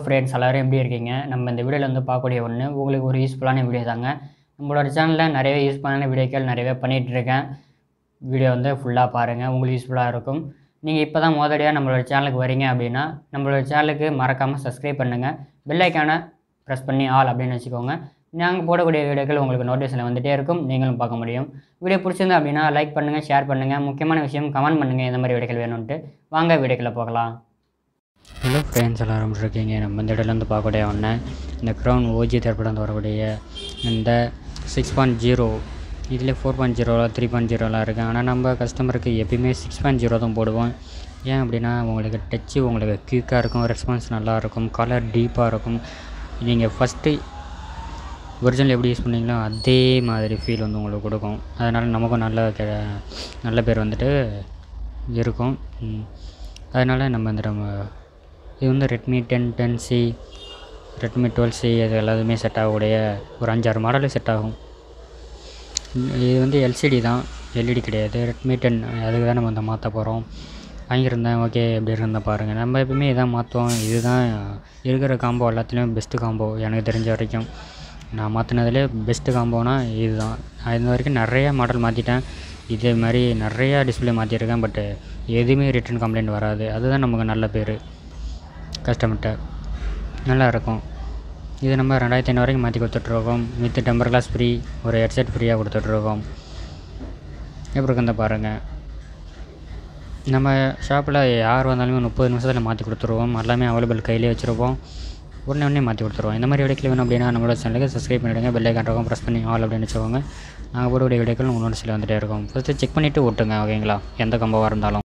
Friends எல்லாரும் எப்படி இருக்கீங்க? நம்ம இந்த வீடியோவில் வந்து பார்க்கக்கூடிய ஒன்று உங்களுக்கு ஒரு யூஸ்ஃபுல்லான வீடியோ தாங்க. நம்மளோட சேனலில் நிறைய யூஸ்ஃபுல்லான வீடியோக்கள் நிறையவே பண்ணிகிட்ருக்கேன். வீடியோ வந்து ஃபுல்லாக பாருங்கள், உங்களுக்கு யூஸ்ஃபுல்லாக இருக்கும். நீங்கள் இப்போ தான் முதலடியாக நம்மளோட சேனலுக்கு வரீங்க அப்படின்னா நம்மளோட சேனலுக்கு மறக்காமல் சப்ஸ்கிரைப் பண்ணுங்கள். பெல் ஐக்கானை ப்ரெஸ் பண்ணி ஆல் அப்படின்னு வச்சுக்கோங்க. நாங்கள் போடக்கூடிய வீடியோக்கள் உங்களுக்கு நோட்டிஃபிகேஷன் வந்துகிட்டே இருக்கும், நீங்களும் பார்க்க முடியும். வீடியோ பிடிச்சிருந்தா அப்படின்னா லைக் பண்ணுங்கள், ஷேர் பண்ணுங்கள், முக்கியமான விஷயம் கமெண்ட் பண்ணுங்கள் எந்த மாதிரி வீடியோக்கள் வேணும்ன்ட்டு. வாங்க வீடியோக்களை போகலாம். ஹலோ ஃப்ரெண்ட்ஸ் எல்லோரும் இருக்கீங்க. நம்ம இந்த இடத்துல வந்து பார்க்கக்கூடிய ஒன்று இந்த க்ரௌன் ஓஜி திரைப்படம் வரக்கூடிய இந்த 6.0 இதில் 4.0 3.0லாம் இருக்குது. ஆனால் நம்ம கஸ்டமருக்கு எப்பயுமே 6.0 தான் போடுவோம். ஏன் அப்படின்னா உங்களுக்கு டச்சு உங்களுக்கு குயிக்காக இருக்கும், ரெஸ்பான்ஸ் நல்லாயிருக்கும், கலர் டீப்பாக இருக்கும். நீங்கள் ஃபஸ்ட்டு ஒரிஜினல் எப்படி யூஸ் பண்ணீங்களோ அதே மாதிரி ஃபீல் வந்து உங்களுக்கு கொடுக்கும். அதனால் நமக்கும் நல்ல பேர் வந்துட்டு இருக்கும். அதனால் நம்ம இந்த இது வந்து ரெட்மி 10C, ரெட்மி 12C அது எல்லாத்துமே செட் ஆகக்கூடிய ஒரு 5-6 மாடலு செட் ஆகும். இது வந்து எல்சிடி தான், எல்இடி கிடையாது. ரெட்மி 10 அதுக்கு தான் நம்ம வந்து மாற்ற போகிறோம். வாங்கியிருந்தேன், ஓகே எப்படி இருந்தால் பாருங்கள். நம்ம எப்பவுமே இதான் மாற்றுவோம். இதுதான் இருக்கிற காம்போ எல்லாத்துலேயும் பெஸ்ட்டு காம்போ எனக்கு தெரிஞ்ச வரைக்கும். நான் மாற்றினதுலே பெஸ்ட்டு காம்போனா இது தான். நான் இது வரைக்கும் நிறையா மாடல் மாற்றிட்டேன். இதே மாதிரி நிறையா டிஸ்பிளே மாற்றிருக்கேன். பட்டு எதுவுமே ரிட்டன் கம்ப்ளைண்ட் வராது. அதுதான் நமக்கு நல்ல பேர் கஸ்டமர்கிட்ட. நல்லாயிருக்கும். இது நம்ம 2500 வரைக்கும் மாற்றி கொடுத்துட்ருக்கோம். வித் டெம்பர் கிளாஸ் ஃப்ரீ, ஒரு ஹெட்செட் ஃப்ரீயாக கொடுத்துட்ருக்கோம். எப்படி இருக்குன்னு பாருங்கள். நம்ம ஷாப்பில் யார் வந்தாலுமே 30 நிமிஷத்தில் மாற்றி கொடுத்துருவோம். எல்லாமே அவைலபிள் கையிலே வச்சுருப்போம். உடனே மாற்றி கொடுத்துருவோம். இந்த மாதிரி வீடியோக்கள் வேணும் அப்படின்னா நம்மளோட சேனலுக்கு சப்ஸ்கிரைப் பண்ணிவிடுங்க. பெல் ஐக்கான் இருக்கும், ப்ரெஸ் பண்ணி ஆல் அப்படின்னு வச்சுக்கோங்க. நாங்கள் போடக்கூடிய வீடியோக்கள் உங்களோட சில வந்துகிட்டே இருக்கும். ஃபஸ்ட்டு செக் பண்ணிவிட்டு ஓட்டுங்க, ஓகேங்களா? எந்த கம்பவாக இருந்தாலும்.